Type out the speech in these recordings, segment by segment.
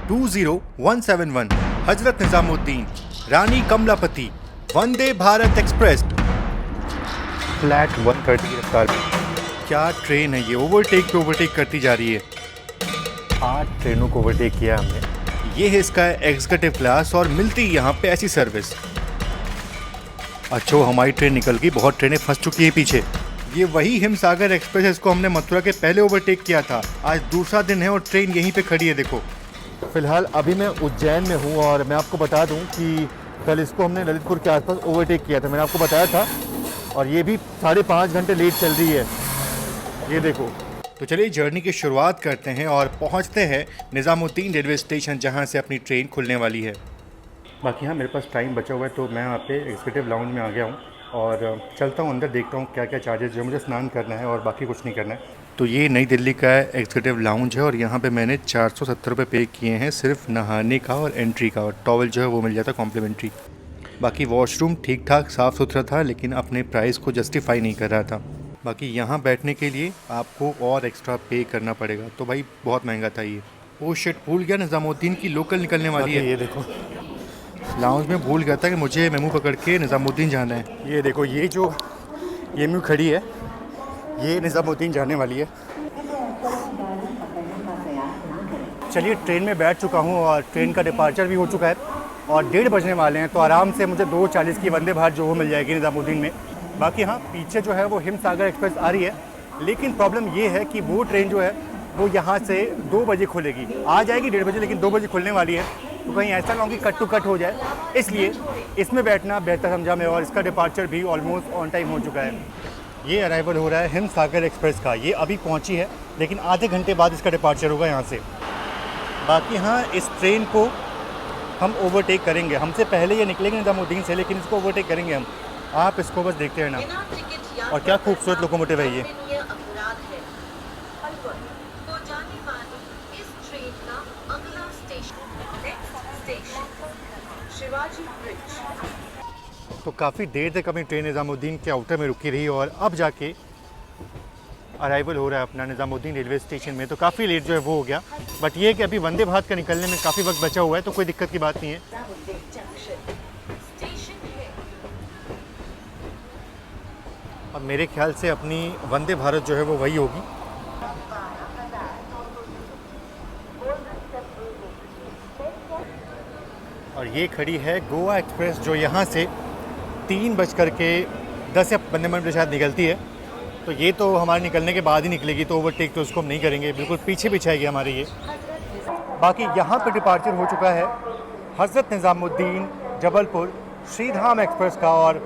20171 हजरत निजामुद्दीन रानी Kamlapati Vande Bharat express flat 130 की रफ्तार में। क्या ट्रेन है ये, ओवरटेक पे ओवरटेक करती जा रही है। 8 ट्रेनों को ओवरटेक किया हमने। ये है इसका एग्जीक्यूटिव क्लास और मिलती यहाँ पे ऐसी सर्विस। अच्छा हमारी ट्रेन निकल गई, बहुत ट्रेनें फंस चुकी है पीछे। ये वही हिमसागर एक्सप्रेस है, इसको हमने मथुरा के पहले ओवरटेक किया था। आज दूसरा दिन है और ट्रेन यहीं पे खड़ी है। देखो फिलहाल अभी मैं उज्जैन में हूँ और मैं आपको बता दूँ कि कल इसको हमने ललितपुर के आसपास ओवरटेक किया था, मैंने आपको बताया था। और ये भी 5.5 घंटे लेट चल रही है, ये देखो। तो चलिए जर्नी की शुरुआत करते हैं और पहुँचते हैं निज़ामुद्दीन रेलवे स्टेशन, जहाँ से अपनी ट्रेन खुलने वाली है। बाकी हाँ मेरे पास टाइम बचा हुआ है तो मैं यहाँ पे एग्जीक्यूटिव लाउंज में आ गया हूँ और चलता हूँ अंदर, देखता हूँ क्या क्या चार्जेस जो मुझे स्नान करना है और बाकी कुछ नहीं करना है। तो ये नई दिल्ली का एग्जीक्यूटिव लाउंज है और यहाँ पे मैंने 470 रुपये पे किए हैं सिर्फ नहाने का और एंट्री का, और टॉवल जो है वो मिल जाता कॉम्प्लीमेंट्री। बाकी वॉशरूम ठीक ठाक साफ़ सुथरा था लेकिन अपने प्राइस को जस्टिफाई नहीं कर रहा था। बाकी यहाँ बैठने के लिए आपको और एक्स्ट्रा पे करना पड़ेगा, तो भाई बहुत महंगा था ये। ओ शिट, भूल गया निज़ामुद्दीन की लोकल निकलने वाली है। ये देखो लाउंज में भूल गया था कि मुझे मेमू पकड़ के निज़ामुद्दीन जाना है। ये देखो ये जो ये मेमू खड़ी है ये निज़ामुद्दीन जाने वाली है। चलिए ट्रेन में बैठ चुका हूँ और ट्रेन का डिपार्चर भी हो चुका है और 1:30 बजने वाले हैं, तो आराम से मुझे 2:40 की वंदे भारत जो वो मिल जाएगी निज़ामुद्दीन में। बाकी हाँ पीछे जो है वो हिमसागर एक्सप्रेस आ रही है, लेकिन प्रॉब्लम ये है कि वो ट्रेन जो है वो यहाँ से 2 बजे खुलेगी। आ जाएगी 1:30 बजे लेकिन 2 बजे खुलने वाली है, तो कहीं ऐसा ना हो कि कट टू कट हो जाए, इसलिए इसमें बैठना बेहतर समझा मैं। और इसका डिपार्चर भी ऑलमोस्ट ऑन टाइम हो चुका है। ये अराइवल हो रहा है हिमसागर एक्सप्रेस का, ये अभी पहुंची है लेकिन आधे घंटे बाद इसका डिपार्चर होगा यहाँ से। बाकी हाँ इस ट्रेन को हम ओवरटेक करेंगे, हमसे पहले ये निकलेंगे निज़ामुद्दीन से, लेकिन इसको ओवरटेक करेंगे हम। आप इसको बस देखते रहना। और क्या खूबसूरत लोकोमोटिव है ये। तो काफ़ी देर तक अपनी ट्रेन निज़ामुद्दीन के आउटर में रुकी रही और अब जाके अराइवल हो रहा है अपना निज़ामुद्दीन रेलवे स्टेशन में। तो काफ़ी लेट जो है वो हो गया, बट ये है कि अभी वंदे भारत का निकलने में काफ़ी वक्त बचा हुआ है, तो कोई दिक्कत की बात नहीं है। और मेरे ख्याल से अपनी वंदे भारत जो है वो वही होगी। और ये खड़ी है गोवा एक्सप्रेस जो यहाँ से 3:10 या 15 मिनट शायद निकलती है। तो ये तो हमारे निकलने के बाद ही निकलेगी, तो ओवरटेक तो उसको हम नहीं करेंगे, बिल्कुल पीछे बिछाएगी हमारे ये। बाकी यहाँ पर डिपार्चर हो चुका है हज़रत निज़ामुद्दीन जबलपुर श्रीधाम एक्सप्रेस का और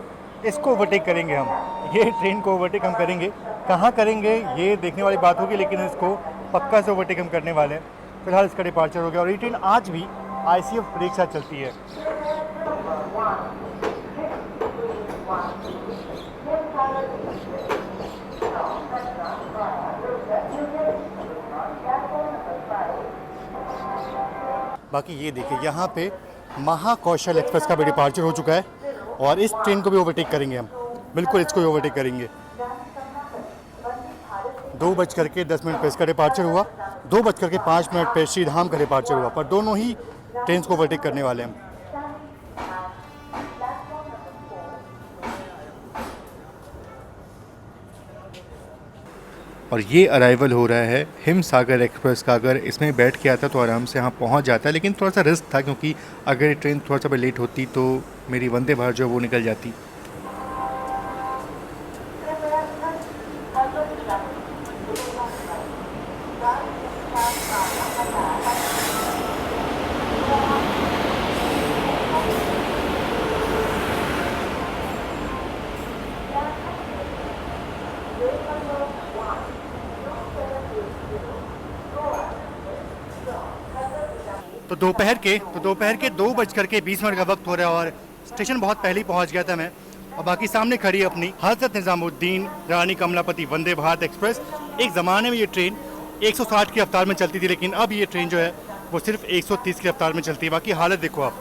इसको ओवरटेक करेंगे हम। ये ट्रेन को ओवरटेक हम करेंगे, कहाँ करेंगे ये देखने वाली बात होगी, लेकिन इसको पक्का से ओवरटेक हम करने वाले हैं। फिलहाल इसका डिपार्चर हो गया और ये ट्रेन आज भी ICF ब्रेक साथ चलती है। बाकी ये देखिए यहाँ पे महाकौशल एक्सप्रेस का भी डिपार्चर हो चुका है और इस ट्रेन को भी ओवरटेक करेंगे हम, बिल्कुल इसको भी ओवरटेक करेंगे। 2:10 पे इसका डिपार्चर हुआ, 2:05 पे श्रीधाम का डिपार्चर हुआ, पर दोनों ही ट्रेन को ओवरटेक करने वाले हैं। और ये अराइवल हो रहा है हिमसागर एक्सप्रेस का। अगर इसमें बैठ के आता तो आराम से यहाँ पहुँच जाता है, लेकिन थोड़ा सा रिस्क था क्योंकि अगर ट्रेन थोड़ा सा भी लेट होती तो मेरी वंदे भारत जो है वो निकल जाती। तो दोपहर के 2:20 का वक्त हो रहा है और स्टेशन बहुत पहले ही पहुंच गया था मैं। और बाकी सामने खड़ी है अपनी हज़रत निज़ामुद्दीन रानी कमलापति वंदे भारत एक्सप्रेस। एक ज़माने में ये ट्रेन 160 की रफ्तार में चलती थी, लेकिन अब ये ट्रेन जो है वो सिर्फ 130 की रफ्तार में चलती है। बाकी हालत देखो आप,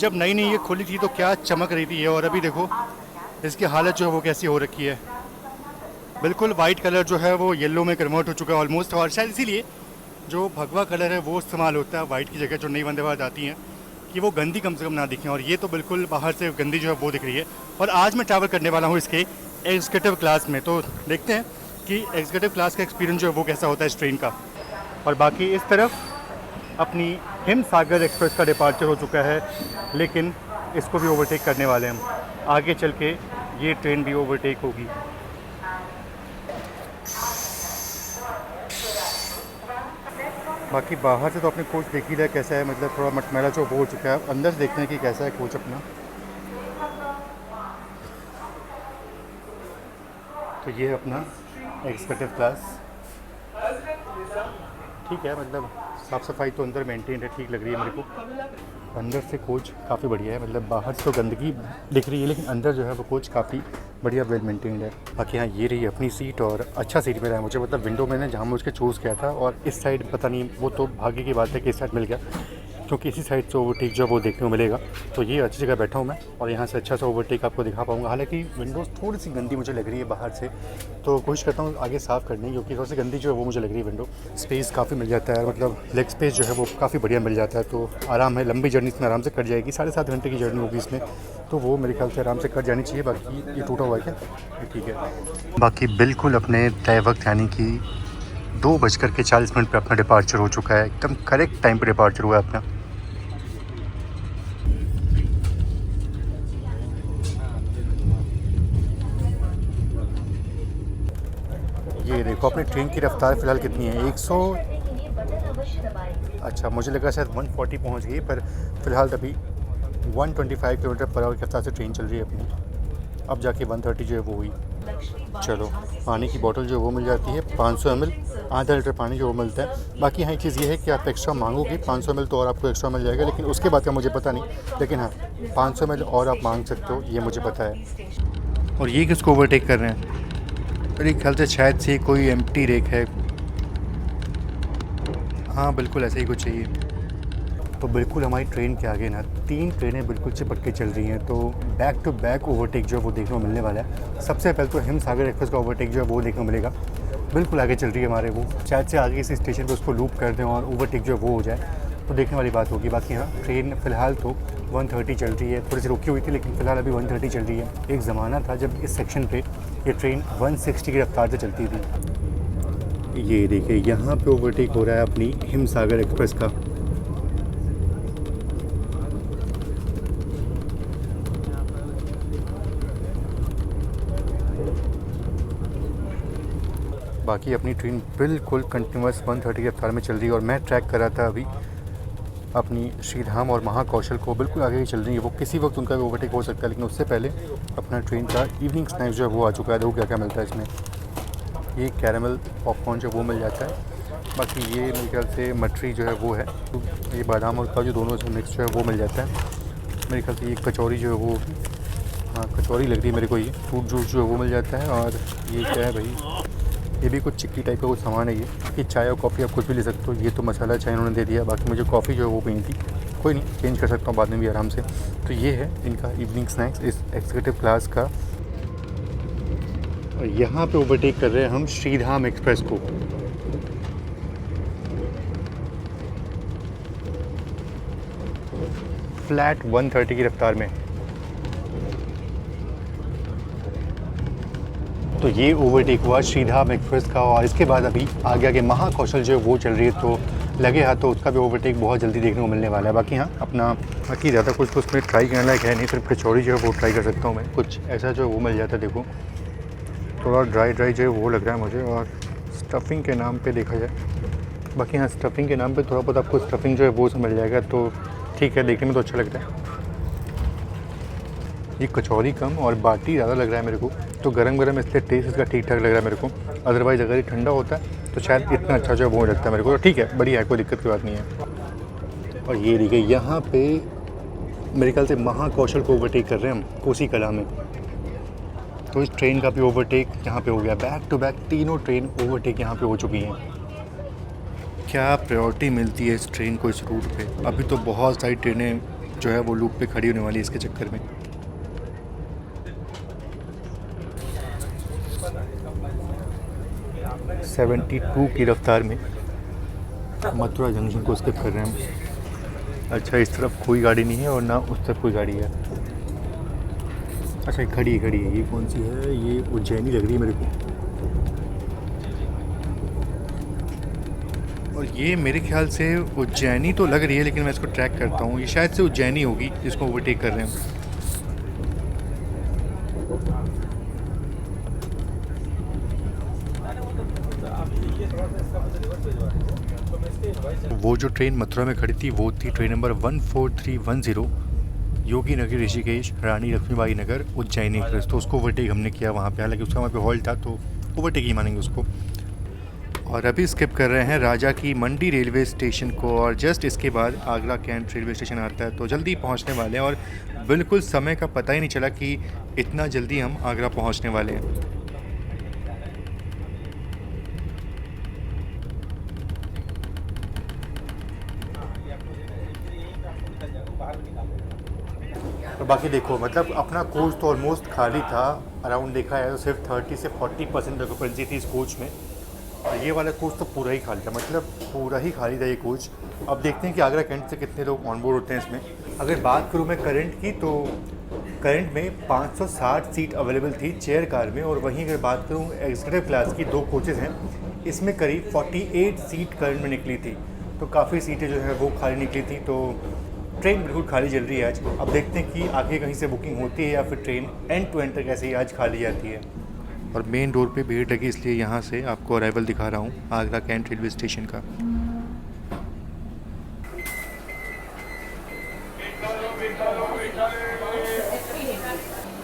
जब नई नई ये खुली थी तो क्या चमक रही थी ये, और अभी देखो इसकी हालत जो है वो कैसी हो रखी है। बिल्कुल वाइट कलर जो है वो येलो में कन्वर्ट हो चुका है ऑलमोस्ट, और शायद इसीलिए जो भगवा कलर है वो इस्तेमाल होता है वाइट की जगह, जो नई वंदे भारत आती हैं, कि वो गंदी कम से कम ना दिखें। और ये तो बिल्कुल बाहर से गंदी जो है वो दिख रही है। और आज मैं ट्रैवल करने वाला हूँ इसके एग्जीक्यूटिव क्लास में, तो देखते हैं कि एग्जीक्यूटिव क्लास का एक्सपीरियंस जो है वो कैसा होता है इस ट्रेन का। और बाकी इस तरफ अपनी हिमसागर एक्सप्रेस का डिपार्चर हो चुका है, लेकिन इसको भी ओवरटेक करने वाले हैं हम। आगे चल के ये ट्रेन भी ओवरटेक होगी। बाकी बाहर से तो अपने कोच देख ही लिया कैसा है, मतलब थोड़ा मटमैला जो हो चुका है। अंदर से देखते हैं कि कैसा है कोच अपना। तो ये है अपना एग्जीक्यूटिव क्लास। ठीक है, मतलब साफ़ सफाई तो अंदर मेंटेन है, ठीक लग रही है मेरे को। अंदर से कोच काफ़ी बढ़िया है, मतलब बाहर से तो गंदगी दिख रही है, लेकिन अंदर जो है वो कोच काफ़ी बढ़िया वेल मेंटेन्ड है। बाकी हाँ, ये रही अपनी सीट, और अच्छा सीट मिला है मुझे, मतलब विंडो मैंने जहाँ मुझ के चूज़ किया था। और इस साइड पता नहीं, वो तो भाग्य की बात है कि इस साइड मिल गया, क्योंकि इसी साइड से ओवरटेक जो वो देखने को मिलेगा। तो ये अच्छी जगह बैठा हूँ मैं, और यहाँ से अच्छा सा ओवरटेक आपको दिखा पाऊँगा। हालांकि विंडोज़ थोड़ी सी गंदी मुझे लग रही है बाहर से, तो कोशिश करता हूँ आगे साफ़ करने की, क्योंकि थोड़ी सी गंदी जो है वो मुझे लग रही है विंडो। स्पेस काफ़ी मिल जाता है, मतलब लेग स्पेस जो है वो काफ़ी बढ़िया मिल जाता है, तो आराम है। लंबी जर्नी इसमें आराम से कट जाएगी, 7.5 घंटे की जर्नी होगी इसमें, तो वो मेरे ख्याल से आराम से कट जानी चाहिए। बाकी ये टूटा हुआ है क्या, ठीक है। बाकी बिल्कुल अपने तय वक्त यानी कि 2:40 पर अपना डिपार्चर हो चुका है, एकदम करेक्ट टाइम पर डिपार्चर हुआ है अपना। ये देखो अपनी ट्रेन की रफ्तार फ़िलहाल कितनी है, 100। अच्छा, मुझे लगा शायद 140 पहुंच गई, पर फ़िलहाल अभी 125 किलोमीटर पर आवर की रफ्तार से ट्रेन चल रही है अपनी। अब जाके 130 जो है वो हुई। चलो, पानी की बोतल जो है वो मिल जाती है 500 ml, आधा लीटर पानी जो वो मिलता है। बाकी हाँ, एक चीज़ ये है कि आप एक्स्ट्रा मांगोगे 500 ml तो और आपको एक्स्ट्रा मिल जाएगा, लेकिन उसके बाद का मुझे पता नहीं। लेकिन हाँ, 500 ml और आप मांग सकते हो, ये मुझे पता है। और ये किसको ओवरटेक कर रहे हैं? मेरे ख्याल से शायद से कोई एम्प्टी रेक है। हाँ बिल्कुल ऐसा ही कुछ चाहिए। तो बिल्कुल हमारी ट्रेन के आगे ना 3 ट्रेनें बिल्कुल चिपक के चल रही हैं, तो बैक टू बैक ओवरटेक जो है वो देखने को मिलने वाला है। सबसे पहले तो हिमसागर एक्सप्रेस का ओवरटेक जो है वो देखने को मिलेगा, बिल्कुल आगे चल रही है हमारे वो। शायद से आगे इस स्टेशन पर उसको लूप कर दें और ओवरटेक जो है वो हो जाए, तो देखने वाली बात होगी। बाकी हाँ, ट्रेन फ़िलहाल तो 130 चल रही है, थोड़ी सी रुकी हुई थी, लेकिन फ़िलहाल अभी 130 चल रही है। एक ज़माना था जब इस सेक्शन पे ये ट्रेन 160 की रफ्तार से चलती थी। ये देखिए यहाँ पे ओवरटेक हो रहा है अपनी हिमसागर एक्सप्रेस का। बाकी अपनी ट्रेन बिल्कुल कंटिन्यूस 130 की रफ्तार में चल रही है, और मैं ट्रैक कर रहा था अभी अपनी श्रीधाम और महाकौशल को, बिल्कुल आगे ही चल रही है वो। किसी वक्त उनका भी ओवरटेक हो सकता है, लेकिन उससे पहले अपना ट्रेन का इवनिंग स्नैक्स जो है वो आ चुका है। देखो क्या क्या मिलता है इसमें। ये कैरेमल पॉपकॉर्न जो वो मिल जाता है। बाकी ये मेरे ख्याल से मठरी जो है वो है, ये बादाम और काजू दोनों से मिक्स जो है वो मिल जाता है मेरे ख्याल से। ये कचौरी जो है वो, हाँ कचौरी लग रही है मेरे को। ये फ्रूट जूस जो है वो मिल जाता है। और ये क्या है भाई, ये भी कुछ चिक्की टाइप का कुछ सामान है। ये चाय और कॉफ़ी आप कुछ भी ले सकते हो। ये तो मसाला चाय उन्होंने दे दिया, बाकी मुझे कॉफ़ी जो है वो पीनी थी। कोई नहीं, चेंज कर सकता हूँ बाद में भी आराम से। तो ये है इनका इवनिंग स्नैक्स इस एग्जीक्यूटिव क्लास का। और यहाँ पे ओवरटेक कर रहे हैं हम श्रीधाम एक्सप्रेस को। फ्लैट 130 की रफ्तार में। तो ये ओवरटेक हुआ श्रीधाम एक्सप्रेस का, और इसके बाद अभी आगे आगे महाकौशल जो है वो चल रही है, तो लगे हाथ तो उसका भी ओवरटेक बहुत जल्दी देखने को मिलने वाला है। बाकी हाँ, अपना बाकी ज़्यादा कुछ तो उसमें ट्राई करने लायक है नहीं, सिर्फ कचौड़ी जो है वो ट्राई कर सकता हूँ मैं। कुछ ऐसा जो है वो मिल जाता है। देखो थोड़ा ड्राई ड्राई जो है वो लग रहा है मुझे, और स्टफिंग के नाम पे देखा जाए, बाकी हाँ स्टफिंग के नाम पे थोड़ा बहुत आपको स्टफिंग जो है वो मिल जाएगा, तो ठीक है, देखने में तो अच्छा लगता है। ये कचौरी कम और बाटी ज़्यादा लग रहा है मेरे को, तो गरम गरम इसलिए टेस्ट इसका ठीक ठाक लग रहा है मेरे को। अदरवाइज़ अगर ये ठंडा होता है तो शायद इतना अच्छा जो है वो लगता है मेरे को। तो ठीक है, बढ़िया है, कोई दिक्कत की बात नहीं है। और ये देखिए यहाँ पे मेरे ख्याल से महाकौशल को ओवरटेक कर रहे हैं हम कोसी कला में। तो इस ट्रेन का भी ओवरटेक यहाँ पे हो गया। बैक टू बैक तीनों ट्रेन ओवरटेक यहाँ पे हो चुकी हैं। क्या प्रायोरिटी मिलती है इस ट्रेन को इस रूट पे। अभी तो बहुत सारी ट्रेनें जो है वो लूप पे खड़ी होने वाली है इसके चक्कर में। .72 की रफ्तार में मथुरा जंक्शन को स्किप कर रहे हैं हम। अच्छा, इस तरफ कोई गाड़ी नहीं है और ना उस तरफ कोई गाड़ी है। अच्छा, खड़ी है ये कौन सी है? ये उज्जैनी लग रही है मेरे को। और ये मेरे ख्याल से उज्जैनी तो लग रही है, लेकिन मैं इसको ट्रैक करता हूँ। ये शायद से उज्जैनी होगी जिसको ओवरटेक कर रहे हैं। वो जो ट्रेन मथुरा में खड़ी थी वो थी ट्रेन नंबर 14310, योगी नगर ऋषिकेश रानी लक्ष्मीबाई नगर उज्जैनी एक्सप्रेस। तो उसको ओवरटेक हमने किया वहाँ पे, हालांकि उसका वहाँ पे हॉल्ट था तो ओवरटेक ही मानेंगे उसको। और अभी स्किप कर रहे हैं राजा की मंडी रेलवे स्टेशन को, और जस्ट इसके बाद आगरा कैंट रेलवे स्टेशन आता है। तो जल्दी पहुंचने वाले हैं और बिल्कुल समय का पता ही नहीं चला कि इतना जल्दी हम आगरा पहुंचने वाले हैं। तो बाकी देखो, मतलब अपना कोच तो ऑलमोस्ट खाली था। अराउंड देखा है तो सिर्फ 30 से 40% ऑक्यूपेंसी थी इस कोच में। और ये वाला कोच तो पूरा ही खाली था, मतलब पूरा ही खाली था ये कोच। अब देखते हैं कि आगरा कैंट से कितने लोग ऑन बोर्ड होते हैं इसमें। अगर बात करूँ मैं करंट की, तो करंट में 560 सीट अवेलेबल थी चेयर कार में। और वहीं अगर बात करूँ एग्जीक्यूटिव क्लास की, 2 कोचेज़ हैं, इसमें करीब 48 सीट करंट में निकली थी। तो काफ़ी सीटें जो है वो खाली निकली थी। तो ट्रेन बिल्कुल खाली चल रही है आज। अब देखते हैं कि आगे कहीं से बुकिंग होती है या फिर ट्रेन एंड टू एंड तक ऐसे ही आज खाली जाती है। और मेन डोर पे भीड़ लगी, इसलिए यहाँ से आपको अराइवल दिखा रहा हूँ आगरा कैंट रेलवे स्टेशन का।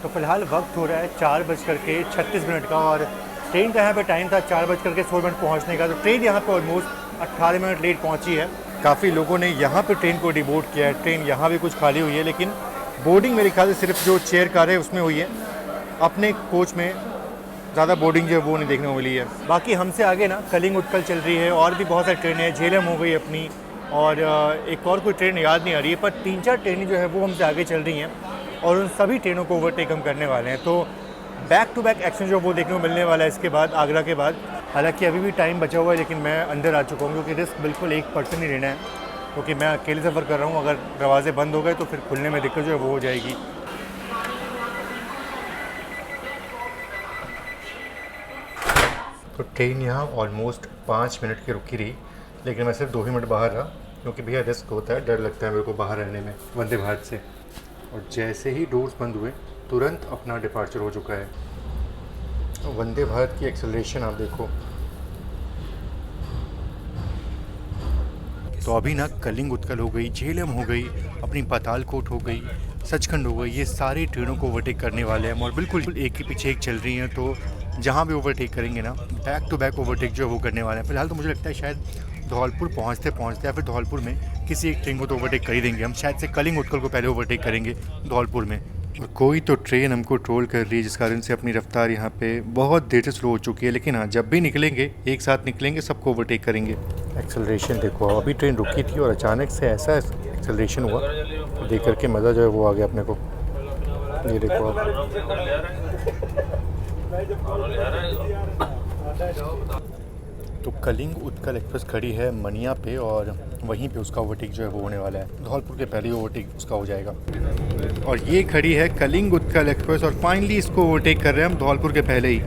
तो फिलहाल वक्त हो रहा है 4:36 का, और ट्रेन का यहाँ पे टाइम था 4:16 पहुँचने का। तो ट्रेन यहाँ पे ऑलमोस्ट 18 मिनट लेट पहुँची है। काफ़ी लोगों ने यहाँ पे ट्रेन को डिबोर्ड किया है। ट्रेन यहाँ भी कुछ खाली हुई है, लेकिन बोर्डिंग मेरे ख्याल से सिर्फ जो चेयर कार है उसमें हुई है। अपने कोच में ज़्यादा बोर्डिंग जो है वो नहीं देखने को मिली है। बाकी हमसे आगे ना कलिंग उत्कल चल रही है, और भी बहुत सारी ट्रेनें हैं। झेलम हो गई अपनी, और एक और कोई ट्रेन याद नहीं आ रही है, पर 3-4 ट्रेनें जो है वो हमसे आगे चल रही हैं, और उन सभी ट्रेनों को ओवरटेक हम करने वाले हैं। तो बैक टू बैक एक्शन जो वो देखने को मिलने वाला है इसके बाद, आगरा के बाद। हालांकि अभी भी टाइम बचा हुआ है, लेकिन मैं अंदर आ चुका हूँ, क्योंकि रिस्क बिल्कुल 1% ही लेना है, क्योंकि मैं अकेले सफ़र कर रहा हूँ। अगर दरवाजे बंद हो गए तो फिर खुलने में दिक्कत जो है वो हो जाएगी। तो ट्रेन यहाँ ऑलमोस्ट 5 मिनट की रुकी रही, लेकिन मैं सिर्फ 2 ही मिनट बाहर रहा, क्योंकि भैया रिस्क होता है, डर लगता है मेरे को बाहर रहने में वंदे भारत से। और जैसे ही डोर्स बंद हुए तुरंत अपना डिपार्चर हो चुका है। तो वंदे भारत की एक्सेलरेशन आप देखो। तो अभी ना कलिंग उत्कल हो गई, झेलम हो गई, अपनी पातालकोट हो गई, सचखंड हो गई, ये सारी ट्रेनों को ओवरटेक करने वाले हैं, और बिल्कुल एक के पीछे एक चल रही हैं। तो जहाँ भी ओवरटेक करेंगे ना, बैक टू बैक ओवरटेक जो है वो करने वाले हैं। फिलहाल तो मुझे लगता है शायद धौलपुर पहुँचते या फिर धौलपुर में किसी एक ट्रेन को तो ओवरटेक कर ही देंगे हम। शायद से कलिंग उत्कल को पहले ओवरटेक करेंगे धौलपुर में। और कोई तो ट्रेन हमको ट्रोल कर रही है, जिस कारण से अपनी रफ्तार यहाँ पे बहुत देर से स्लो हो चुकी है। लेकिन हाँ, जब भी निकलेंगे एक साथ निकलेंगे, सबको ओवरटेक करेंगे। एक्सेलरेशन देखो, अभी ट्रेन रुकी थी और अचानक से ऐसा एक्सेलरेशन हुआ, तो देख करके मज़ा जो है वो आ गया अपने को। ये देखो आप। तो कलिंग उत्कल एक्सप्रेस खड़ी है मनिया पे, और वहीं पे उसका ओवरटेक जो है वो होने वाला है। धौलपुर के पहले ही ओवरटेक उसका हो जाएगा। और ये खड़ी है कलिंग उत्कल एक्सप्रेस, और फाइनली इसको ओवरटेक कर रहे हैं हम धौलपुर के पहले ही।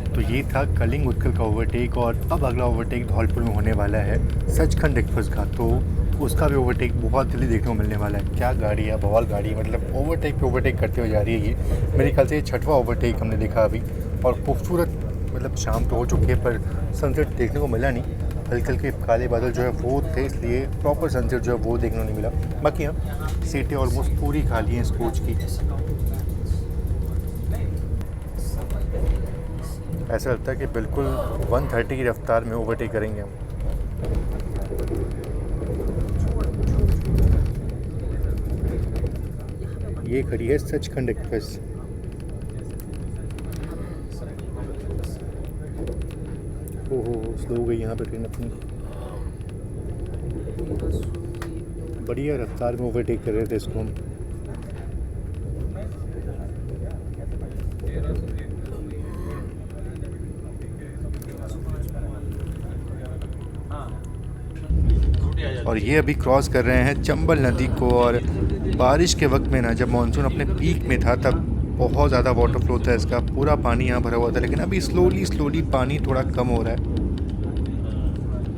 तो ये था कलिंग उत्कल का ओवरटेक, और अब अगला ओवरटेक धौलपुर में होने वाला है सचखंड एक्सप्रेस का। तो उसका भी ओवरटेक बहुत जल्दी देखने को मिलने वाला है। क्या गाड़ी है, बवाल गाड़ी है, मतलब ओवरटेक पे ओवरटेक करते हुए जा रही है ये। मेरे ख्याल से ये 6वां ओवरटेक हमने देखा अभी। और खूबसूरत, मतलब शाम तो हो चुकी है पर सनसेट देखने को मिला नहीं। हल्के हल्के काले बादल जो है वो थे, इसलिए प्रॉपर सनसेट जो है वो देखने को नहीं मिला। बाकी हाँ, सीटें ऑलमोस्ट पूरी खाली हैं इस कोच की। ऐसा लगता है कि बिल्कुल 130 की रफ्तार में ओवरटेक करेंगे हम। ये खड़ी है सचखंड एक्सप्रेस। हो स्लो हो गई यहाँ पे ट्रेन अपनी। बढ़िया रफ्तार में ओवरटेक कर रहे थे इसको हम। और ये अभी क्रॉस कर रहे हैं चंबल नदी को। और बारिश के वक्त में ना, जब मानसून अपने पीक में था, तब बहुत ज़्यादा वाटर फ्लो था इसका, पूरा पानी यहाँ भरा हुआ था। लेकिन अभी स्लोली पानी थोड़ा कम हो रहा है।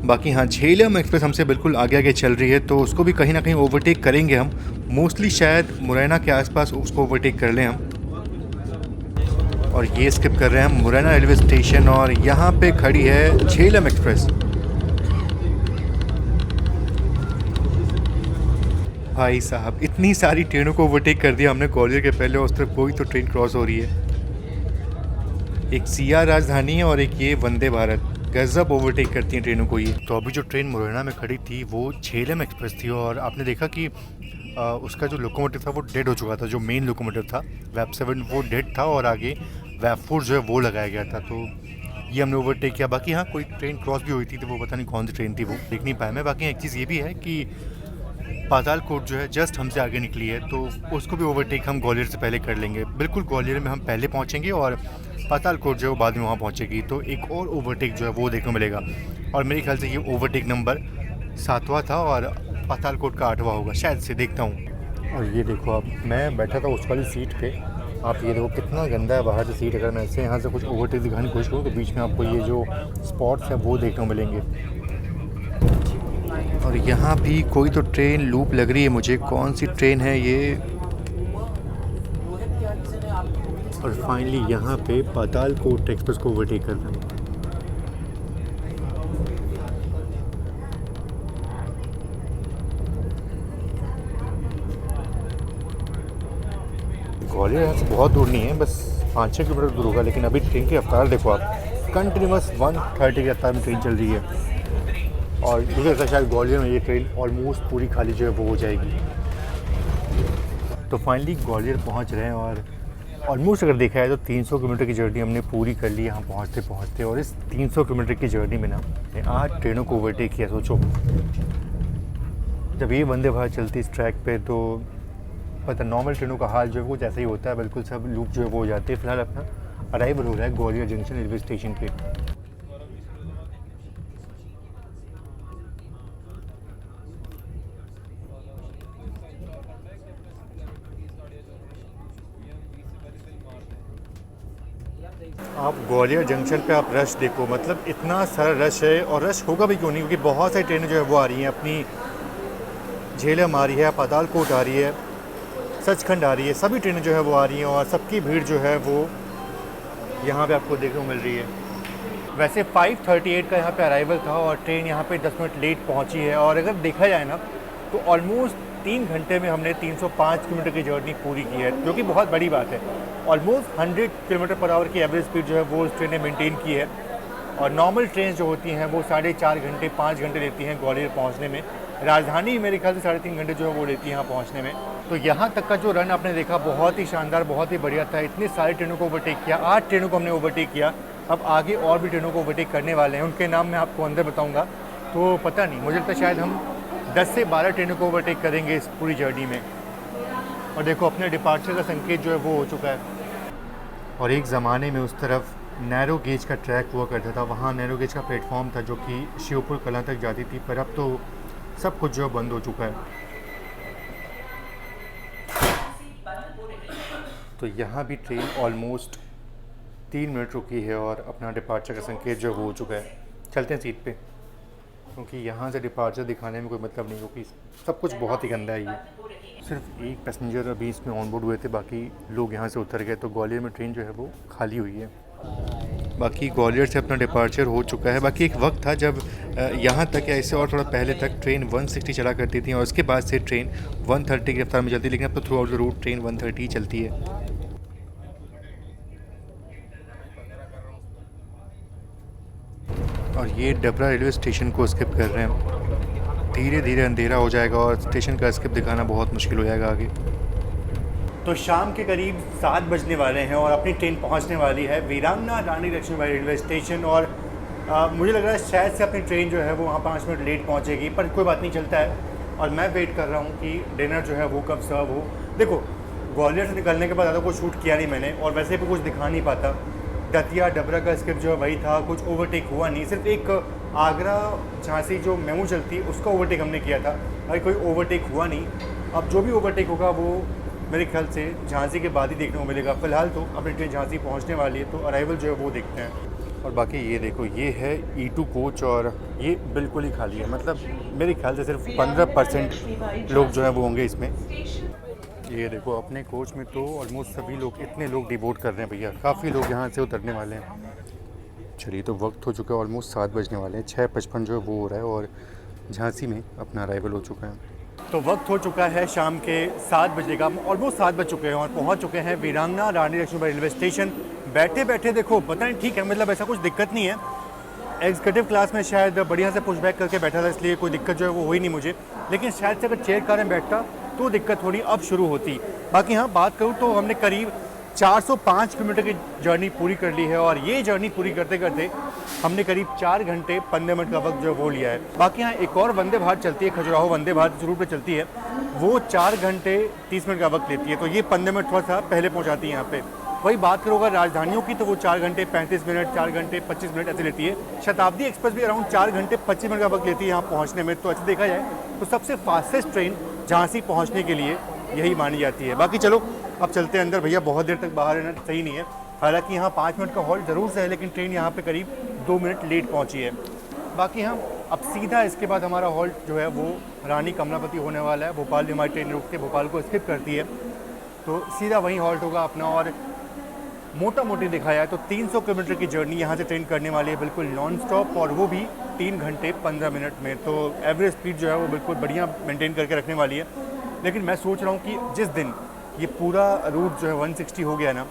बाकी हाँ, झेलम एक्सप्रेस हमसे बिल्कुल आगे आगे चल रही है, तो उसको भी कहीं ना कहीं ओवरटेक करेंगे हम। मोस्टली शायद मुरैना के आसपास उसको ओवरटेक कर लें हम। और ये स्किप कर रहे हैं हम मुरैना रेलवे स्टेशन, और यहाँ पे खड़ी है झेलम एक्सप्रेस। भाई साहब, इतनी सारी ट्रेनों को ओवरटेक कर दिया हमने ग्वालियर के पहले, और उस तरफ कोई तो ट्रेन क्रॉस हो रही है। एक सिया राजधानी है और एक ये वंदे भारत, गजब ओवरटेक करती हैं ट्रेनों को ये। तो अभी जो ट्रेन मुरैना में खड़ी थी वो झेलम एक्सप्रेस थी, और आपने देखा कि उसका जो लोकोमोटिव था वो डेड हो चुका था। जो मेन लोकोमोटिव था वैप 7 वो डेड था, और आगे वैप 4 जो है वो लगाया गया था। तो ये हमने ओवरटेक किया। बाकी हाँ, कोई ट्रेन क्रॉस भी हुई थी, तो वो पता नहीं कौन सी ट्रेन थी, वो देख नहीं पाया मैं। बाकी एक चीज़ ये भी है कि पातालकोट जो है जस्ट हमसे आगे निकली है, तो उसको भी ओवरटेक हम ग्वालियर से पहले कर लेंगे। बिल्कुल ग्वालियर में हम पहले पहुंचेंगे और पातालकोट जो है वो बाद में वहाँ पहुंचेगी, तो एक और ओवरटेक जो है वो देखने को मिलेगा। और मेरे ख्याल से ये ओवरटेक नंबर 7वां था और पातालकोट का 8वां होगा शायद से, देखता हूँ। और ये देखो, अब मैं बैठा था उस वाली सीट पे, आप ये देखो कितना गंदा है बाहर से सीट। अगर मैं ऐसे यहाँ से कुछ ओवरटेक दिखाने की कोशिश करूँ तो बीच में आपको ये जो स्पॉट्स हैं वो देखने को मिलेंगे। और यहाँ भी कोई तो ट्रेन लूप लग रही है मुझे, कौन सी ट्रेन है ये। और फाइनली यहाँ पे पातालकोट एक्सप्रेस को ओवरटेक कर रहे हैं। ग्वालियर यहाँ से बहुत दूर नहीं है, बस 5-6 किलोमीटर दूर होगा। लेकिन अभी ट्रेन की रफ्तार देखो आप, कंटिन्यूस 130 की रफ्तार में ट्रेन चल रही है। और मुझे लगता है शायद ग्वालियर में ये ट्रेन ऑलमोस्ट पूरी खाली जो है वो हो जाएगी। तो फाइनली ग्वालियर पहुंच रहे हैं, और ऑलमोस्ट अगर देखा है तो 300 किलोमीटर की जर्नी हमने पूरी कर ली यहाँ पहुँचते पहुँचते। और इस 300 किलोमीटर की जर्नी में ना 8 ट्रेनों को ओवरटेक किया। सोचो, जब ये वंदे भारत चलती इस ट्रैक पे, तो पता नॉर्मल ट्रेनों का हाल जो है वो जैसा ही होता है, बिल्कुल सब लूप जो है वो हो जाते हैं। फिलहाल अपना अराइवल हो रहा है ग्वालियर जंक्शन रेलवे स्टेशन पे। आप ग्वालियर जंक्शन पे आप रश देखो, मतलब इतना सारा रश है। और रश होगा भी क्यों नहीं, क्योंकि बहुत सारी ट्रेनें जो है वो आ रही हैं। अपनी झेलम आ रही है, पातालकोट आ रही है, सचखंड आ रही है, सभी ट्रेनें जो है वो आ रही हैं। और सबकी भीड़ जो है वो यहाँ पे आपको देखने को मिल रही है। वैसे 5:38 का यहाँ पे अराइवल था, और ट्रेन यहाँ पे 10 मिनट लेट पहुँची है। और अगर देखा जाए ना, तो ऑलमोस्ट 3 घंटे में हमने 305 किलोमीटर की जर्नी पूरी की है, जो कि बहुत बड़ी बात है। ऑलमोस्ट 100 किलोमीटर पर आवर की एवरेज स्पीड जो है वो उस ट्रेन ने मेंटेन की है। और नॉर्मल ट्रेन जो होती हैं वो 4.5 घंटे 5 घंटे लेती हैं ग्वालियर पहुंचने में। राजधानी मेरे ख्याल से 3.5 घंटे जो है वो लेती है यहाँ पहुंचने में। तो यहाँ तक का जो रन आपने देखा बहुत ही शानदार, बहुत ही बढ़िया था। इतनी सारी ट्रेनों को ओवरटेक किया, 8 ट्रेनों को हमने ओवरटेक किया। अब आगे और भी ट्रेनों को ओवरटेक करने वाले हैं, उनके नाम मैं आपको अंदर बताऊँगा। तो पता नहीं, मुझे लगता है शायद हम 10 से 12 ट्रेनों को ओवरटेक करेंगे इस पूरी जर्नी में। और देखो, अपने डिपार्चर का संकेत जो है वो हो चुका है। और एक ज़माने में उस तरफ नैरो गेज का ट्रैक हुआ करता था, वहाँ नैरो गेज का प्लेटफॉर्म था जो कि शिवपुर कलां तक जाती थी, पर अब तो सब कुछ जो बंद हो चुका है। तो यहाँ भी ट्रेन ऑलमोस्ट 3 मिनट रुकी है, और अपना डिपार्चर का संकेत जो हो चुका है। चलते हैं सीट पे, क्योंकि यहाँ से डिपार्चर दिखाने में कोई मतलब नहीं, क्योंकि सब कुछ बहुत ही गंदा है। ये सिर्फ एक पैसेंजर अभी इसमें ऑन बोर्ड हुए थे, बाकी लोग यहाँ से उतर गए। तो ग्वालियर में ट्रेन जो है वो खाली हुई है। बाकी ग्वालियर से अपना डिपार्चर हो चुका है। बाकी एक वक्त था जब यहाँ तक या इससे और थोड़ा पहले तक ट्रेन 160 चला करती थी, और उसके बाद से ट्रेन 130 की रफ्तार में चलती, लेकिन अब तो throughout the route train 130 चलती है। और ये डबरा रेलवे स्टेशन को स्किप कर रहे हैं। धीरे धीरे अंधेरा हो जाएगा और स्टेशन का स्किप दिखाना बहुत मुश्किल हो जाएगा आगे। तो शाम के करीब 7 बजने वाले हैं और अपनी ट्रेन पहुंचने वाली है वीरांगना रानी लक्ष्मीबाई रेलवे स्टेशन। और मुझे लग रहा है शायद से अपनी ट्रेन जो है वो वहाँ 5 मिनट लेट पहुँचेगी, पर कोई बात नहीं, चलता है। और मैं वेट कर रहा हूँ कि डिनर जो है वो कब सर्व हो। देखो, ग्वालियर से निकलने के बाद ज़्यादा कुछ शूट किया नहीं मैंने, और वैसे भी कुछ दिखा नहीं पाता। दतिया डबरा का स्क्रिप्ट जो है वही था, कुछ ओवरटेक हुआ नहीं। सिर्फ एक आगरा झांसी जो मेमू चलती उसका ओवरटेक हमने किया था, भाई कोई ओवरटेक हुआ नहीं। अब जो भी ओवरटेक होगा वो मेरे ख्याल से झांसी के बाद ही देखने को मिलेगा। फ़िलहाल तो अपनी ट्रेन झांसी पहुंचने वाली है, तो अराइवल जो है वो देखते हैं। और बाकी ये देखो, ये है E2 कोच और ये बिल्कुल ही खाली है। मतलब मेरे ख्याल से सिर्फ 15% लोग जो है वो होंगे इसमें। ये देखो, अपने कोच में तो ऑलमोस्ट सभी लोग, इतने लोग डिवोट कर रहे हैं भैया, काफ़ी लोग यहाँ से उतरने वाले हैं। चलिए, तो वक्त हो चुका है, ऑलमोस्ट 7 बजने वाले हैं। 6:55 जो है वो हो रहा है और झांसी में अपना अराइवल हो चुका है। तो वक्त हो चुका है शाम के 7 बजे का, ऑलमोस्ट 7 बज चुके हैं और पहुंच चुके हैं वीरांगना रानी लक्ष्मीबाई रेलवे स्टेशन। बैठे बैठे देखो, पता नहीं, ठीक है, मतलब ऐसा कुछ दिक्कत नहीं है। एग्जीक्यूटिव क्लास में शायद बढ़िया से पुशबैक करके बैठा था, इसलिए कोई दिक्कत जो है वो हुई नहीं मुझे। लेकिन शायद से अगर चेयर कार में बैठता तो दिक्कत थोड़ी अब शुरू होती। बाकी हाँ, बात करूँ तो हमने करीब 405 किलोमीटर की जर्नी पूरी कर ली है, और ये जर्नी पूरी करते करते हमने करीब 4 घंटे 15 मिनट का वक्त जो है वो लिया है। बाकी यहाँ एक और वंदे भारत चलती है, खजुराहो वंदे भारत रूट पे चलती है, वो 4 घंटे 30 मिनट का वक्त लेती है, तो ये 15 मिनट थोड़ा सा पहले पहुँचाती है यहाँ पे। वही बात करोगे राजधानियों की, तो वो 4 घंटे 35 मिनट, 4 घंटे 25 मिनट ऐसे लेती है। शताब्दी एक्सप्रेस भी अराउंड 4 घंटे 25 मिनट का वक्त लेती है यहाँ पहुँचने में। तो अच्छा देखा जाए तो सबसे फास्टेस्ट ट्रेन झांसी पहुँचने के लिए यही मानी जाती है। बाकी चलो अब चलते हैं अंदर, भैया बहुत देर तक बाहर रहना सही नहीं है। हालांकि यहाँ 5 मिनट का हॉल्ट ज़रूर से है, लेकिन ट्रेन यहाँ पे करीब 2 मिनट लेट पहुँची है। बाकी हम अब सीधा इसके बाद हमारा हॉल्ट जो है वो रानी कमलापति होने वाला है। भोपाल में हमारी ट्रेन रुक के भोपाल को स्किप करती है, तो सीधा वहीं हॉल्ट होगा अपना। और मोटा मोटी दिखाया जाए तो 300 किलोमीटर की जर्नी यहाँ से ट्रेन करने वाली है, बिल्कुल नॉन स्टॉप, और वो भी 3 घंटे 15 मिनट में। तो एवरेज स्पीड जो है वो बिल्कुल बढ़िया मेंटेन करके रखने वाली है। लेकिन मैं सोच रहा हूँ कि जिस दिन ये पूरा रूट जो है 160 हो गया ना,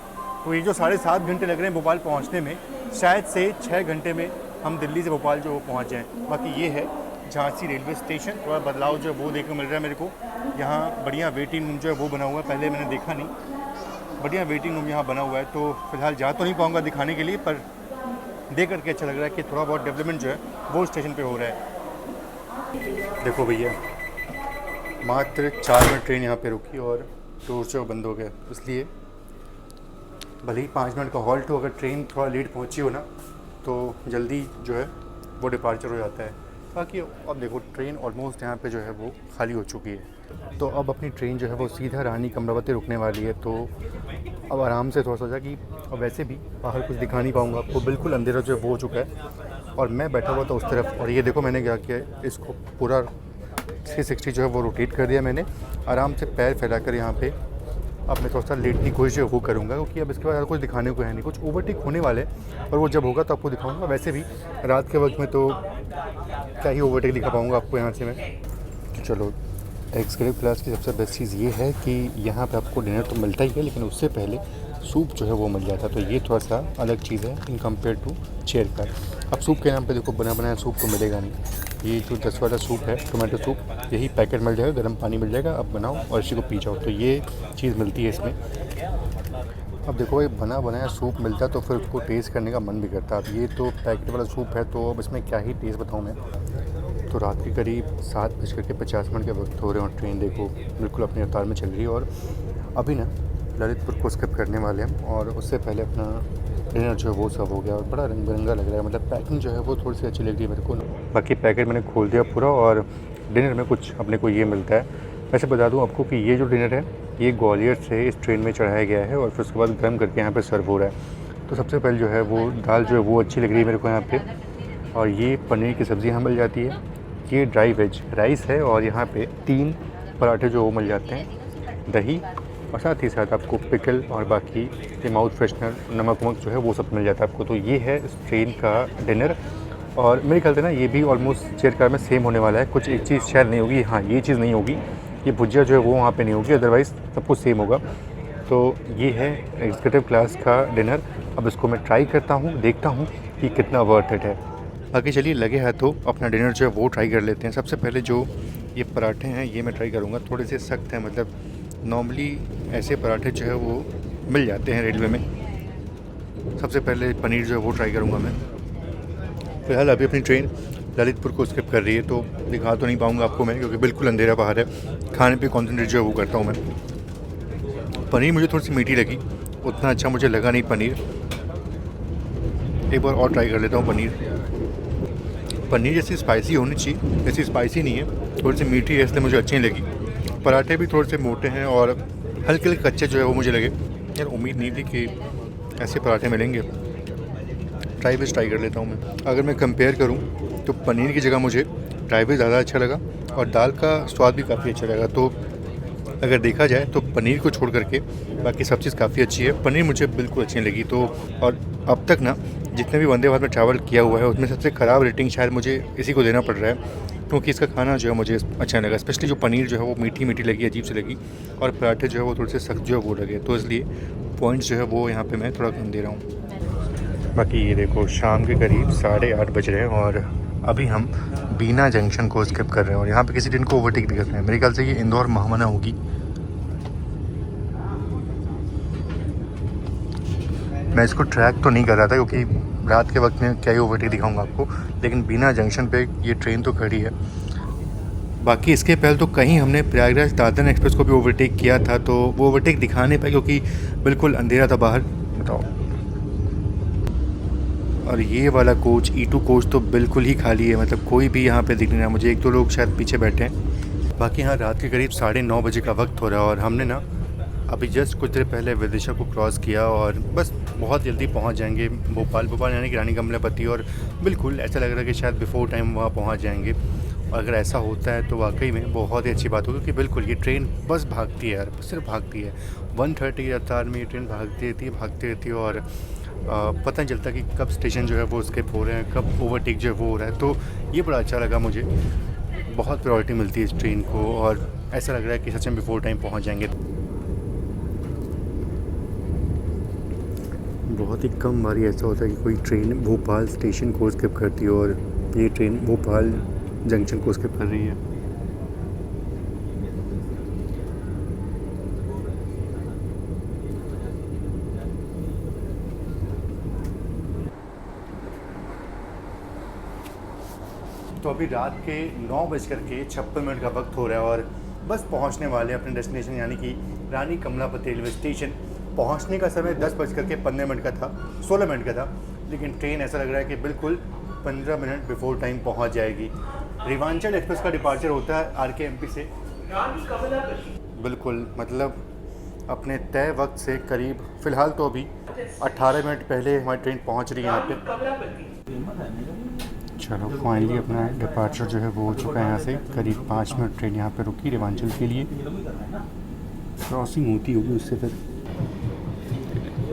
तो ये जो 7.5 घंटे लग रहे हैं भोपाल पहुँचने में, शायद से 6 घंटे में हम दिल्ली से भोपाल जो पहुँच जाएँ। बाकी ये है झांसी रेलवे स्टेशन। थोड़ा बदलाव जो है वो देखने को मिल रहा है मेरे को। यहाँ बढ़िया वेटिंग रूम जो है वो बना हुआ है, पहले मैंने देखा नहीं, बढ़िया वेटिंग रूम यहाँ बना हुआ है। तो फिलहाल जा तो नहीं पाऊँगा दिखाने के लिए, पर देख करके अच्छा लग रहा है कि थोड़ा बहुत डेवलपमेंट जो है वो स्टेशन पे हो रहा है। देखो भैया, मात्र 4 मिनट ट्रेन यहाँ पे रुकी और टूर जो बंद हो गया, इसलिए भले ही 5 मिनट का हॉल्ट हो, अगर ट्रेन थोड़ा लेट पहुँची हो ना तो जल्दी जो है वो डिपार्चर हो जाता है। बाकी अब देखो, ट्रेन ऑलमोस्ट यहाँ पे जो है वो खाली हो चुकी है। तो अब अपनी ट्रेन जो है वो सीधा रानी कमलापति रुकने वाली है। तो अब आराम से थोड़ा सोचा कि अब वैसे भी बाहर कुछ दिखा नहीं पाऊँगा आपको, बिल्कुल अंधेरा जो है वो हो चुका है। और मैं बैठा हुआ था उस तरफ, और ये देखो मैंने क्या किया है, इसको पूरा 360 जो है वो रोटेट कर दिया मैंने। आराम से पैर फैला कर यहाँ पे अब मैं थोड़ा सा लेटने की कोशिश वो करूँगा, क्योंकि अब इसके बाद कुछ दिखाने को है नहीं। कुछ ओवरटेक होने वाले, और वो जब होगा तो आपको दिखाऊँगा। वैसे भी रात के वक्त में तो क्या ही ओवरटेक दिखा पाऊँगा आपको यहाँ से मैं। तो चलो, एग्जीक्यूटिव क्लास की सबसे बेस्ट चीज़ ये है कि यहाँ पे आपको डिनर तो मिलता ही है, लेकिन उससे पहले सूप जो है वो मिल जाता है। तो ये थोड़ा सा अलग चीज़ है in compare to chair car. अब सूप के नाम पे देखो, बना बनाया सूप तो मिलेगा नहीं। ये जो 10 वाला सूप है, टोमेटो सूप, यही पैकेट मिल जाएगा, गर्म पानी मिल जाएगा, अब बनाओ और इसी को पी जाओ। तो ये चीज़ मिलती है इसमें। अब देखो, ये बना बनाया सूप मिलता है तो फिर उसको टेस्ट करने का मन भी करता है। अब ये तो पैकेट वाला सूप है, तो अब इसमें क्या ही टेस्ट बताऊँ मैं। तो रात के करीब 7:50 के वक्त हो रहे हैं और ट्रेन देखो बिल्कुल अपनी रफ्तार में चल रही है। और अभी ना ललितपुर को स्किप करने वाले हैं, और उससे पहले अपना डिनर जो है वो सब हो गया और बड़ा रंग बिरंगा लग रहा है। मतलब पैकिंग जो है वो थोड़ी सी अच्छी लग रही है मेरे को। बाकी पैकेट मैंने खोल दिया पूरा, और डिनर में कुछ अपने को ये मिलता है। वैसे बता दूं आपको कि ये जो डिनर है ये ग्वालियर से इस ट्रेन में चढ़ाया गया है, और फिर उसके बाद गर्म करके यहाँ पे सर्व हो रहा है। तो सबसे पहले जो है वो दाल जो है वो अच्छी लग रही है मेरे को यहाँ पे, और ये पनीर की सब्ज़ी यहाँ मिल जाती है। ये ड्राई वेज राइस है, और यहाँ पे 3 पराठे जो वो मिल जाते हैं, दही, और साथ ही साथ आपको पिकल और बाकी ये माउथ फ्रेशनर, नमक वमक जो है वो सब मिल जाता है आपको। तो ये है इस ट्रेन का डिनर। और मेरे ख्याल से ना ये भी ऑलमोस्ट चेयर कार में सेम होने वाला है। कुछ एक चीज़ शायद नहीं होगी, हाँ ये चीज़ नहीं होगी, ये भुजिया जो है वो वहाँ पे नहीं होगी, अदरवाइज़ सब कुछ सेम होगा। तो ये है एग्जीक्यूटिव क्लास का डिनर। अब इसको मैं ट्राई करता हूँ, देखता हूँ कि कितना वर्थ इट है। बाकी चलिए लगे हाथों अपना डिनर जो है वो ट्राई कर लेते हैं। सबसे पहले जो ये पराठे हैं ये मैं ट्राई करूँगा, थोड़े से सख्त हैं, मतलब नॉर्मली ऐसे पराठे जो है वो मिल जाते हैं रेलवे में। सबसे पहले पनीर जो है वो ट्राई करूँगा मैं। फ़िलहाल अभी अपनी ट्रेन ललितपुर को स्किप कर रही है, तो दिखा तो नहीं पाऊँगा आपको मैं, क्योंकि बिल्कुल अंधेरा बाहर है। खाने पे कॉन्सेंट्रेट जो है वो करता हूँ मैं। पनीर मुझे थोड़ी सी मीठी लगी, उतना अच्छा मुझे लगा नहीं पनीर। एक बार और ट्राई कर लेता हूँ पनीर। पनीर जैसी स्पाइसी होनी चाहिए, जैसी स्पाइसी नहीं है, थोड़ी सी मीठी है, इसलिए मुझे अच्छी नहीं लगी। पराठे भी थोड़े से मोटे हैं और हल्के हल्के कच्चे जो है वो मुझे लगे। यार उम्मीद नहीं थी कि ऐसे पराठे मिलेंगे। ट्राई वेज ट्राई कर लेता हूँ मैं। अगर मैं कंपेयर करूँ तो पनीर की जगह मुझे ट्राई वेज ज़्यादा अच्छा लगा और दाल का स्वाद भी काफ़ी अच्छा लगा। तो अगर देखा जाए तो पनीर को छोड़ करके बाकी सब चीज़ काफ़ी अच्छी है। पनीर मुझे बिल्कुल अच्छी नहीं लगी। तो और अब तक ना जितने भी वंदे भारत में ट्रैवल किया हुआ है उसमें सबसे ख़राब रेटिंग शायद मुझे इसी को देना पड़ रहा है, क्योंकि इसका खाना जो है मुझे अच्छा नहीं लगा। स्पेशली जो पनीर जो है वो मीठी मीठी लगी, अजीब सी लगी, और पराठे जो है वो थोड़े से सख्त जो है वो लगे। तो इसलिए पॉइंट्स जो है वो यहाँ पे मैं थोड़ा कम दे रहा हूँ। बाकी ये देखो शाम के करीब 8:30 बज रहे हैं और अभी हम बीना जंक्शन को स्किप कर रहे हैं और यहाँ पे किसी ट्रेन को ओवरटेक भी कर रहे हैं। मेरे ख्याल से ये इंदौर महामना होगी। मैं इसको ट्रैक तो नहीं कर रहा था क्योंकि रात के वक्त में क्या ही ओवरटेक दिखाऊंगा आपको, लेकिन बीना जंक्शन पे ये ट्रेन तो खड़ी है। बाकी इसके पहले तो कहीं हमने प्रयागराज दादर एक्सप्रेस को भी ओवरटेक किया था, तो वो ओवरटेक दिखा नहीं पाया क्योंकि बिल्कुल अंधेरा था बाहर। बताओ। और ये वाला कोच E2 कोच तो बिल्कुल ही खाली है, मतलब कोई भी यहाँ पे दिख नहीं रहा मुझे। एक दो लोग शायद पीछे बैठे हैं। बाकी यहाँ रात के करीब 9:30 बजे का वक्त हो रहा है और हमने ना अभी जस्ट कुछ देर पहले विदिशा को क्रॉस किया और बस बहुत जल्दी पहुँच जाएंगे भोपाल यानी कि रानी कमलापति। और बिल्कुल ऐसा लग रहा है कि शायद बिफोर टाइम वहाँ पहुँच जाएंगे। और अगर ऐसा होता है तो वाकई में बहुत ही अच्छी बात होगी, क्योंकि बिल्कुल ये ट्रेन बस भागती है यार, सिर्फ भागती है। 130 की रफ्तार में ये ट्रेन भागती रहती है और पता नहीं चलता कि कब स्टेशन जो है वो स्किप हो रहे हैं, कब ओवरटेक जो है वो हो रहा है। तो ये बड़ा अच्छा लगा मुझे, बहुत प्रायोरिटी मिलती है इस ट्रेन को और ऐसा लग रहा है कि सच में बिफोर टाइम पहुँच जाएंगे। बहुत ही कम बारी ऐसा होता है कि कोई ट्रेन भोपाल स्टेशन को स्किप करती है और ये ट्रेन भोपाल जंक्शन को स्किप कर रही है। तो अभी रात के 9:56 का वक्त हो रहा है और बस पहुंचने वाले अपने डेस्टिनेशन यानी कि रानी कमलापति रेलवे स्टेशन। पहुंचने का समय 10:15 का था, 16 मिनट का था, लेकिन ट्रेन ऐसा लग रहा है कि बिल्कुल 15 मिनट बिफोर टाइम पहुंच जाएगी। रेवांचल एक्सप्रेस का डिपार्चर होता है RKMP से बिल्कुल, मतलब अपने तय वक्त से करीब, फ़िलहाल तो अभी 18 मिनट पहले हमारी ट्रेन पहुंच रही है यहाँ पे। चलो फाइनली अपना डिपार्चर जो है वो हो चुका है यहाँ से। करीब 5 मिनट ट्रेन यहाँ पे रुकी रेवांचल के लिए, क्रॉसिंग होती होगी उससे फिर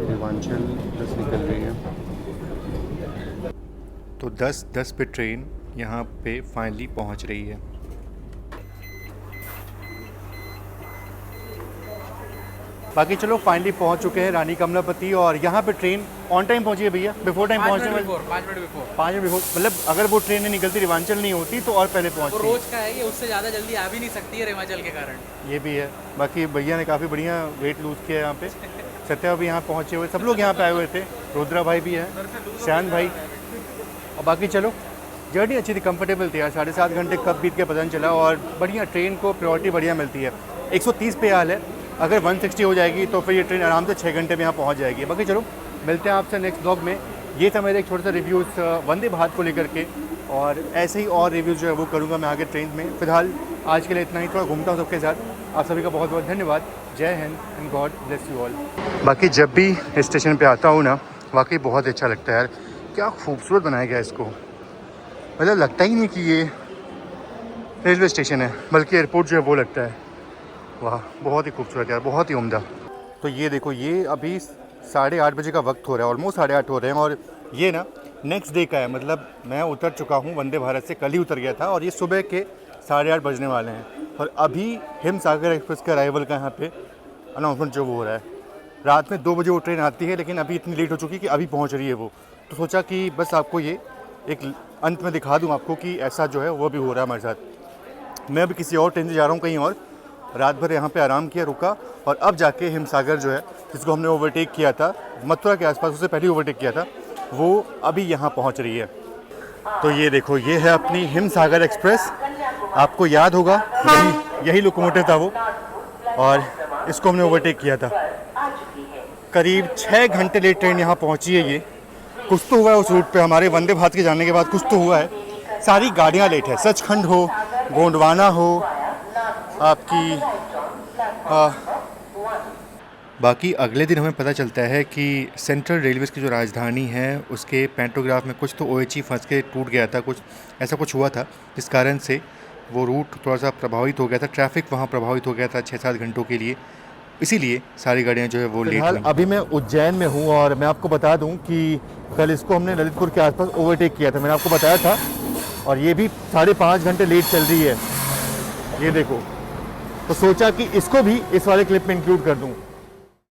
रेवांचल 10 निकल रही है। तो 10:10 पे ट्रेन यहाँ पे फाइनली पहुँच रही है। बाकी चलो फाइनली पहुँच चुके हैं रानी कमलापति और यहाँ पे ट्रेन ऑन टाइम पहुँची है भैया, बिफोर टाइम पहुँचने में 5 मिनट बिफोर। मतलब अगर वो ट्रेन नहीं निकलती रेवांचल नहीं होती तो और पहले पहुँचती। रोज का है ये, उससे ज़्यादा जल्दी आ भी नहीं सकती है रेवांचल के कारण। ये भी है। बाकी भैया ने काफ़ी बढ़िया वेट लूज़ किया यहाँ पे। सत्या भी यहाँ पहुँचे हुए, सब लोग यहाँ पे आए हुए थे, रुद्रा भाई भी है, श्यान भाई। और बाकी चलो जर्नी अच्छी थी, कंफर्टेबल थी यार। 7.5 घंटे कब बीत के पता नहीं चला और बढ़िया, ट्रेन को प्रायोरिटी बढ़िया मिलती है। 130 पे हाल है, अगर 160 हो जाएगी तो फिर ये ट्रेन आराम से 6 घंटे में यहाँ पहुँच जाएगी। बाकी चलो मिलते हैं आपसे नेक्स्ट ब्लॉग में। ये था मेरा एक छोटा सा रिव्यूज़ वंदे भारत को लेकर के, और ऐसे ही और रिव्यूज़ जो है वो करूँगा मैं आगे ट्रेन में। फिलहाल आज के लिए इतना ही, थोड़ा घूमता हूँ सबके साथ। आप सभी का बहुत बहुत धन्यवाद। जय Hind and God bless you all. बाकी जब भी स्टेशन पे आता हूँ ना, वाकई बहुत अच्छा लगता है यार। क्या खूबसूरत बनाया गया इसको, मतलब लगता ही नहीं कि ये रेलवे स्टेशन है, बल्कि एयरपोर्ट जो है वो लगता है। वाह, बहुत ही खूबसूरत यार, बहुत ही उम्दा। तो ये देखो, ये अभी 8:30 बजे का वक्त हो रहा है, ऑलमोस्ट 8:30 हो रहे हैं और ये ना नेक्स्ट डे का है। मतलब मैं उतर चुका हूँ वंदे भारत से, कल ही उतर गया था और ये सुबह के 8:30 बजने वाले हैं और अभी हिमसागर एक्सप्रेस के अराइवल का यहाँ पे अनाउंसमेंट जो वो हो रहा है। रात में 2 बजे वो ट्रेन आती है, लेकिन अभी इतनी लेट हो चुकी है कि अभी पहुँच रही है वो। तो सोचा कि बस आपको ये एक अंत में दिखा दूँ आपको कि ऐसा जो है वो भी हो रहा है हमारे साथ। मैं अभी किसी और ट्रेन से जा रहा हूँ कहीं और। रात भर यहाँ पे आराम किया, रुका, और अब जाके हिमसागर जो है, जिसको हमने ओवरटेक किया था मथुरा के आसपास, उससे पहले ओवरटेक किया था, वो अभी यहाँ पहुँच रही है। तो ये देखो, ये है अपनी हिमसागर एक्सप्रेस। आपको याद होगा यही लोकोमोटिव था वो, और इसको हमने ओवरटेक किया था। करीब 6 घंटे लेट ट्रेन यहाँ पहुँची है। ये कुछ तो हुआ है उस रूट पे, हमारे वंदे भारत के जाने के बाद कुछ तो हुआ है। सारी गाड़ियाँ लेट है, सचखंड हो, गोंडवाना हो, आपकी बाकी अगले दिन हमें पता चलता है कि सेंट्रल रेलवेज़ की जो राजधानी है उसके पेंटोग्राफ में कुछ तो OHE फंस के टूट गया था, कुछ ऐसा कुछ हुआ था, जिस कारण से वो रूट थोड़ा सा प्रभावित हो गया था। ट्रैफिक वहाँ प्रभावित हो गया था 6-7 घंटों के लिए, इसीलिए सारी गाड़ियाँ जो है वो लेट हुई। अभी मैं उज्जैन में हूँ और मैं आपको बता दूँ कि कल इसको हमने ललितपुर के आसपास ओवरटेक किया था, मैंने आपको बताया था। और ये भी 5.5 घंटे लेट चल रही है, ये देखो। तो सोचा कि इसको भी इस वाले क्लिप में इंक्लूड कर दूँ।